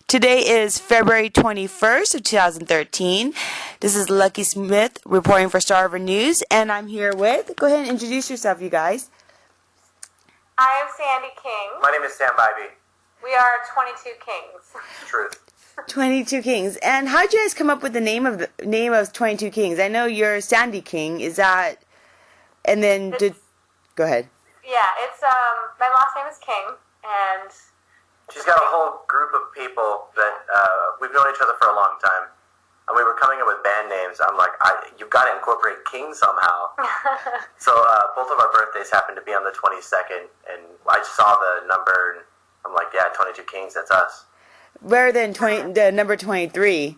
Today is February 21st of 2013. This is Lucky Smith reporting for Star River News, and I'm here with, go ahead and introduce yourself, you guys. I am Sandy King. My name is Sam Bybee. We are 22 Kings. Truth. 22 Kings. And how'd you guys come up with the name of 22 Kings? I know you're Sandy King. Is that, and then go ahead. Yeah, it's my last name is King, and she's got a whole group of people that we've known each other for a long time, and we were coming up with band names. I'm like, you've got to incorporate King somehow. So both of our birthdays happened to be on the 22nd, and I saw the number, and I'm like, yeah, 22 Kings, that's us. Better than the number 23.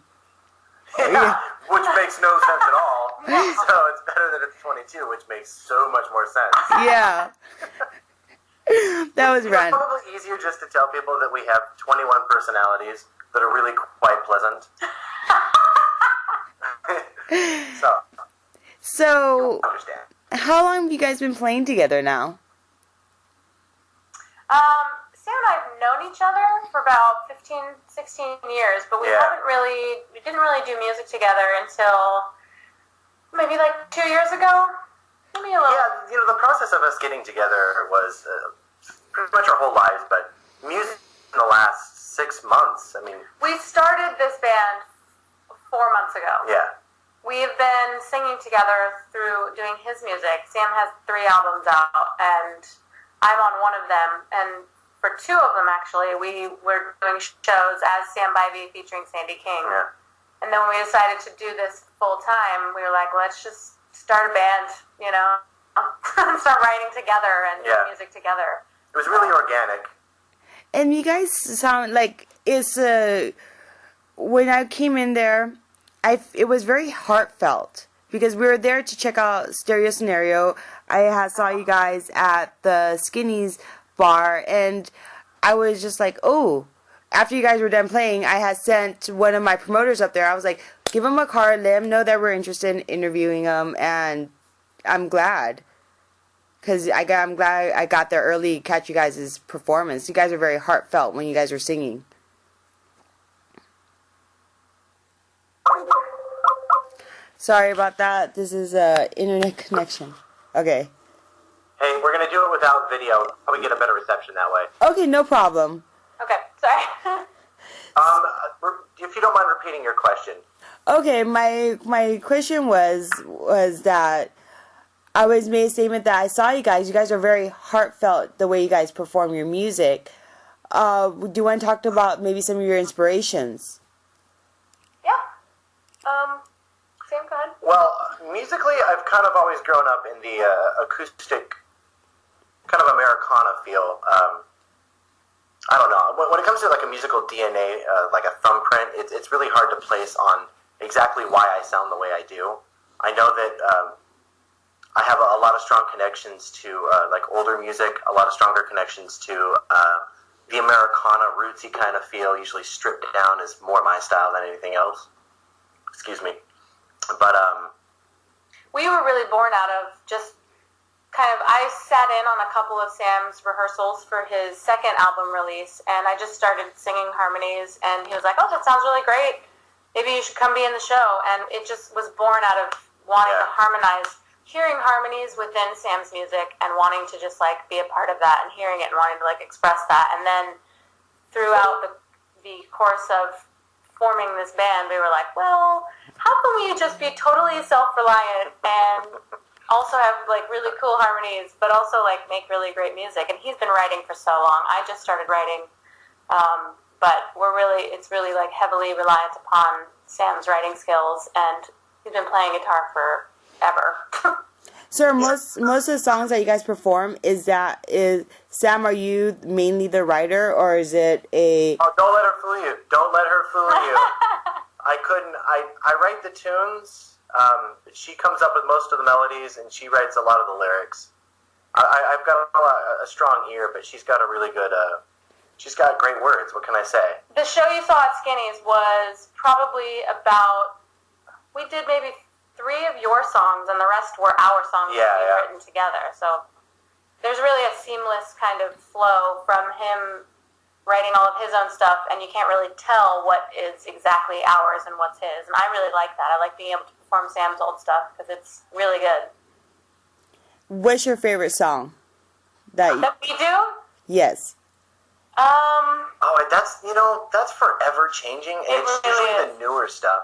Yeah, which makes no sense at all. So it's better that it's 22, which makes so much more sense. Yeah. That was random. It's probably easier just to tell people that we have 21 personalities that are really quite pleasant. So, you understand. How long have you guys been playing together now? Sam and I have known each other for about 15, 16 years, but we didn't really do music together until maybe like 2 years ago. Maybe a little. Yeah, the process of us getting together was pretty much our whole lives, but music in the last 6 months, I mean... We started this band 4 months ago. Yeah. We've been singing together through doing his music. Sam has 3 albums out, and I'm on one of them, and for 2 of them, actually, we were doing shows as Sam Bybee featuring Sandy King. Yeah. And then when we decided to do this full time, we were like, let's just start a band, start writing together and doing music together. It was really organic. And you guys sound like when I came in there, it was very heartfelt because we were there to check out Stereo Scenario. I saw you guys at the Skinny's bar, and I was just like, oh, after you guys were done playing, I had sent one of my promoters up there. I was like, give him a card, let him know that we're interested in interviewing him, and I'm glad. Because I'm glad I got there early to catch you guys' performance. You guys were very heartfelt when you guys were singing. Sorry about that. This is internet connection. Okay. Hey, we're going to do it without video. Probably get a better reception that way. Okay, no problem. Okay, sorry. If you don't mind repeating your question. Okay, my question was that I was made a statement that I saw you guys. You guys are very heartfelt the way you guys perform your music. Do you want to talk about maybe some of your inspirations? Yeah. Sam, go ahead. Well, musically, I've kind of always grown up in the acoustic, kind of Americana feel. I don't know. When it comes to like a musical DNA, like a thumbprint, it's really hard to place on exactly why I sound the way I do. I know that I have a lot of strong connections to like older music, a lot of stronger connections to the Americana rootsy kind of feel. Usually stripped down is more my style than anything else. Excuse me. But we were really born out of just I sat in on a couple of Sam's rehearsals for his second album release, and I just started singing harmonies, and he was like, oh, that sounds really great. Maybe you should come be in the show. And it just was born out of wanting to harmonize, hearing harmonies within Sam's music and wanting to just be a part of that and hearing it and wanting to express that. And then throughout the course of forming this band, we were like, well, how can we just be totally self-reliant and also have really cool harmonies, but also make really great music? And he's been writing for so long. I just started writing, but it's really heavily reliant upon Sam's writing skills, and he's been playing guitar forever. So most of the songs that you guys perform, is Sam, are you mainly the writer, or is it a... Oh, don't let her fool you. Don't let her fool you. I write the tunes, she comes up with most of the melodies, and she writes a lot of the lyrics. I've got a strong ear, but she's got a really good... she's got great words, what can I say? The show you saw at Skinny's was probably about... We did maybe 3 of your songs, and the rest were our songs that we written together. So there's really a seamless kind of flow from him writing all of his own stuff, and you can't really tell what is exactly ours and what's his. And I really like that. I like being able to perform Sam's old stuff because it's really good. What's your favorite song? That we do? Yes. Oh, that's forever changing, and it's really usually the newer stuff.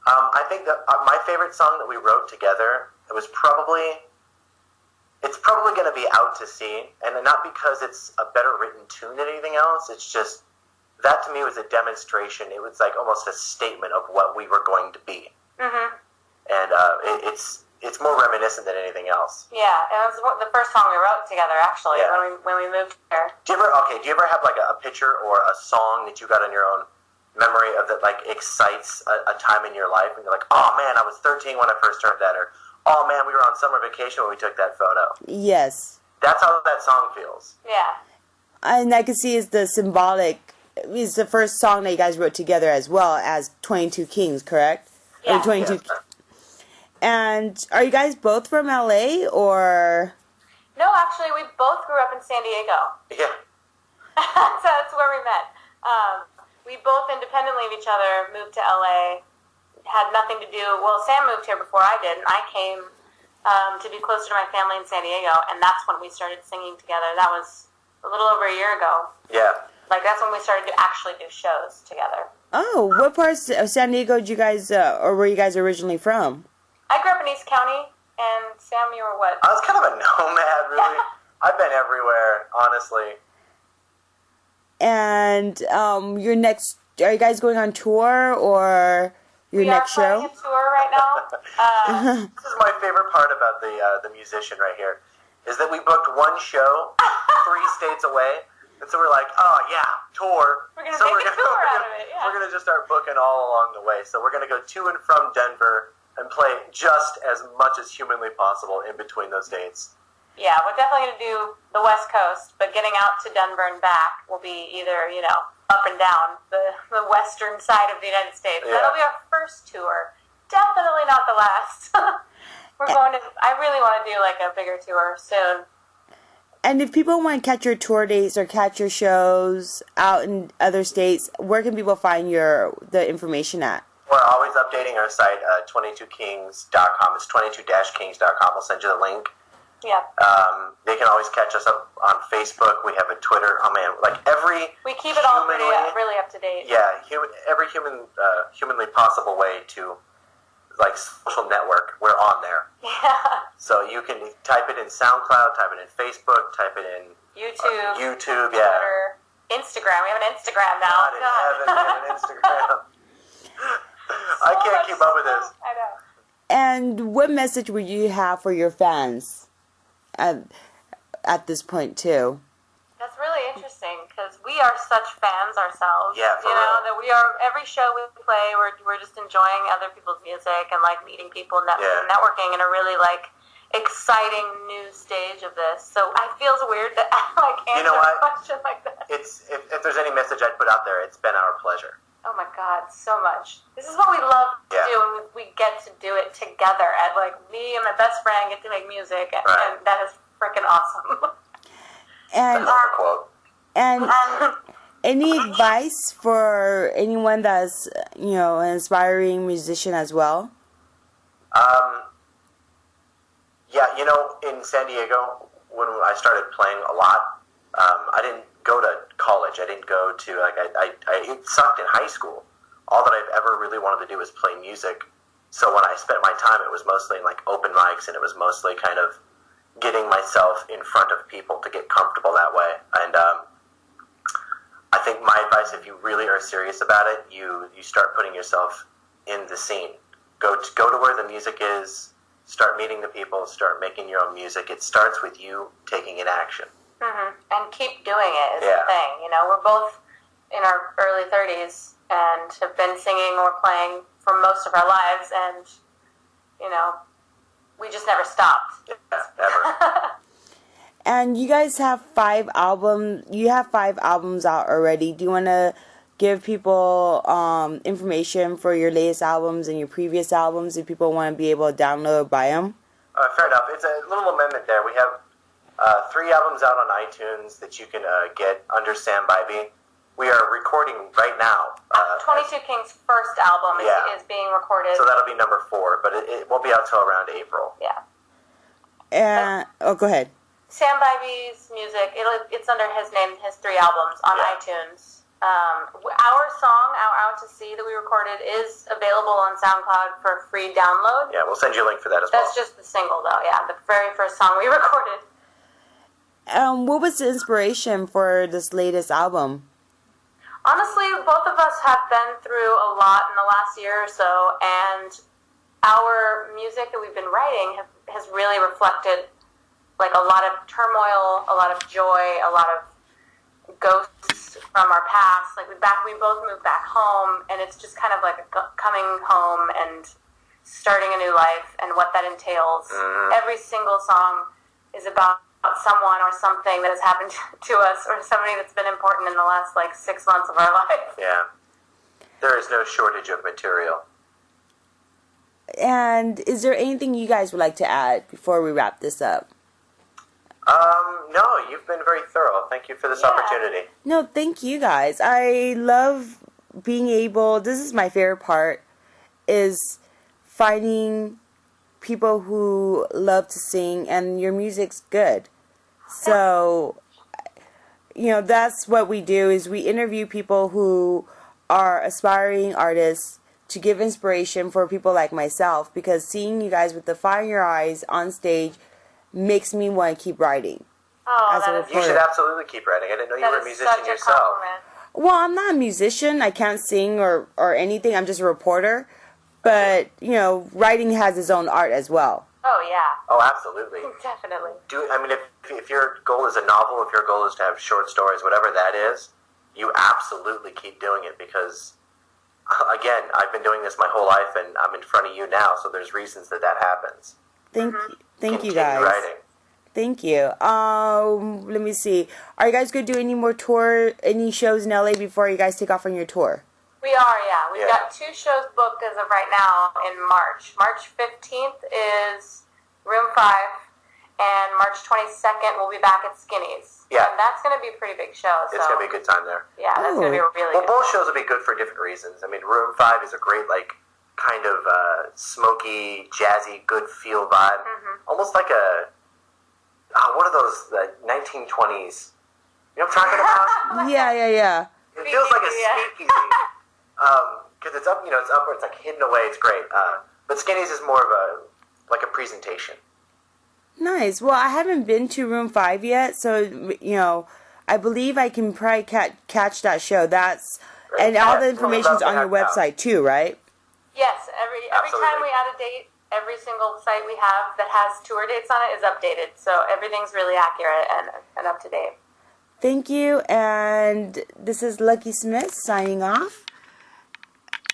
I think that my favorite song that we wrote together, it's probably going to be Out to Sea, and not because it's a better written tune than anything else. It's just that to me was a demonstration. It was like almost a statement of what we were going to be, and it's more reminiscent than anything else. Yeah, it was the first song we wrote together, actually, Yeah. when we moved here. Do you ever have like a picture or a song that you got in your own memory of that like excites a time in your life, and you're like, oh man, I was 13 when I first heard that, or oh man, we were on summer vacation when we took that photo. Yes. That's how that song feels. Yeah. And I can see it's the symbolic. It's the first song that you guys wrote together as well as 22 Kings, correct? Yeah. 22. Yes. And are you guys both from LA or? No, actually, we both grew up in San Diego. Yeah. So that's where we met. We both independently of each other moved to LA. Had nothing to do. Well, Sam moved here before I did, and I came to be closer to my family in San Diego, and that's when we started singing together. That was a little over a year ago. Yeah. Like, that's when we started to actually do shows together. Oh, what parts of San Diego did you guys, or were you guys originally from? I grew up in East County, and Sam, you were what? I was kind of a nomad, really. I've been everywhere, honestly. And are you guys going on tour or your next We are show? planning a tour right now. This is my favorite part about the musician right here, is that we booked one show 3 states away, and so we're like, oh yeah, tour. We're gonna so make a tour out of it, yeah. We're gonna just start booking all along the way. So we're gonna go to and from Denver and play just as much as humanly possible in between those dates. Yeah, we're definitely going to do the West Coast, but getting out to Denver and back will be either, up and down the western side of the United States. Yeah. That'll be our first tour. Definitely not the last. I really want to do like a bigger tour soon. And if people want to catch your tour dates or catch your shows out in other states, where can people find the information at? We're always updating our site, 22kings.com. It's 22-kings.com. We'll send you the link. Yeah. They can always catch us up on Facebook. We have a Twitter. Oh man, like We keep it all humanly- really up to date. Yeah, every humanly possible way to, like, social network, we're on there. Yeah. So you can type it in SoundCloud, type it in Facebook, type it in YouTube, yeah. Twitter, Instagram. We have an Instagram now. God in heaven, we have an Instagram. I can't keep up with this. I know. And what message would you have for your fans at this point too? That's really interesting because we are such fans ourselves. Yeah, for you know real. that we are. Every show we play, we're just enjoying other people's music and like meeting people, networking in a really like exciting new stage of this. So I feels weird to like answer a question like that. It's if there's any message I'd put out there, it's been our pleasure. Oh my God, so much. This is what we love to do, and we get to do it together. And like me and my best friend get to make music, and that is freaking awesome. And That's a quote. and any advice for anyone that's an aspiring musician as well? Yeah, in San Diego, when I started playing a lot, I didn't go to college. I didn't go to, it sucked in high school. All that I've ever really wanted to do was play music. So when I spent my time, it was mostly in, like, open mics, and it was mostly kind of getting myself in front of people to get comfortable that way. And I think my advice, if you really are serious about it, you start putting yourself in the scene. Go to where the music is, start meeting the people, start making your own music. It starts with you taking an action. Mm-hmm. And keep doing it is the thing. We're both in our early 30s and have been singing or playing for most of our lives, and we just never stopped. Yeah, ever. And you guys have 5 albums. You have 5 albums out already. Do you want to give people information for your latest albums and your previous albums if people want to be able to download or buy them? Fair enough. It's a little amendment there. We have 3 albums out on iTunes that you can get under Sam Bybee. we are recording right now. 22 King's first album Yeah. is being recorded. So that'll be number 4, but it won't be out till around April. Yeah. And go ahead. Sam Bybee's music, it's under his name, his 3 albums on Yeah. iTunes. Our song, Our Out to Sea, that we recorded is available on SoundCloud for free download. Yeah, we'll send you a link for that as well. That's just the single, though, yeah, the very first song we recorded. What was the inspiration for this latest album? Honestly, both of us have been through a lot in the last year or so, and our music that we've been writing has really reflected like a lot of turmoil, a lot of joy, a lot of ghosts from our past. Like we both moved back home, and it's just kind of like coming home and starting a new life and what that entails. Every single song is about someone or something that has happened to us, or somebody that's been important in the last 6 months of our life. Yeah. There is no shortage of material. And is there anything you guys would like to add before we wrap this up? No, you've been very thorough. Thank you for this opportunity. No, thank you guys. I love being able, this is my favorite part, is finding people who love to sing and your music's good. So, that's what we do, is we interview people who are aspiring artists to give inspiration for people like myself, because seeing you guys with the fire in your eyes on stage makes me want to keep writing. Oh, As a that is You should absolutely keep writing. I didn't know you were a musician such a yourself. compliment. Well, I'm not a musician. I can't sing or anything. I'm just a reporter. But, writing has its own art as well. Oh, yeah. Oh, absolutely. Definitely. If your goal is a novel, if your goal is to have short stories, whatever that is, you absolutely keep doing it, because, again, I've been doing this my whole life, and I'm in front of you now, so there's reasons that happens. Thank you Continue guys. writing. Thank you. Let me see. Are you guys going to do any shows in LA before you guys take off on your tour? We are, yeah. We've Yeah. got 2 shows booked as of right now in March. March 15th is Room 5, and March 22nd we'll be back at Skinny's. Yeah. And that's going to be a pretty big show. It's going to be a good time there. Yeah, that's going to be a really Well, good both show. shows will be good for different reasons. Room 5 is a great, kind of smoky, jazzy, good feel vibe. Almost like one of those 1920s. You know what I'm talking about? Yeah. It feels like a Yeah. speakeasy. Because it's up, it's up, it's hidden away. It's great. But Skinny's is more of a presentation. Nice. Well, I haven't been to Room 5 yet, so, I believe I can probably catch that show. And all the information's on your website too, right? Yes, every Absolutely. time we add a date, every single site we have that has tour dates on it is updated. So everything's really accurate and up to date. Thank you, and this is Lucky Smith signing off.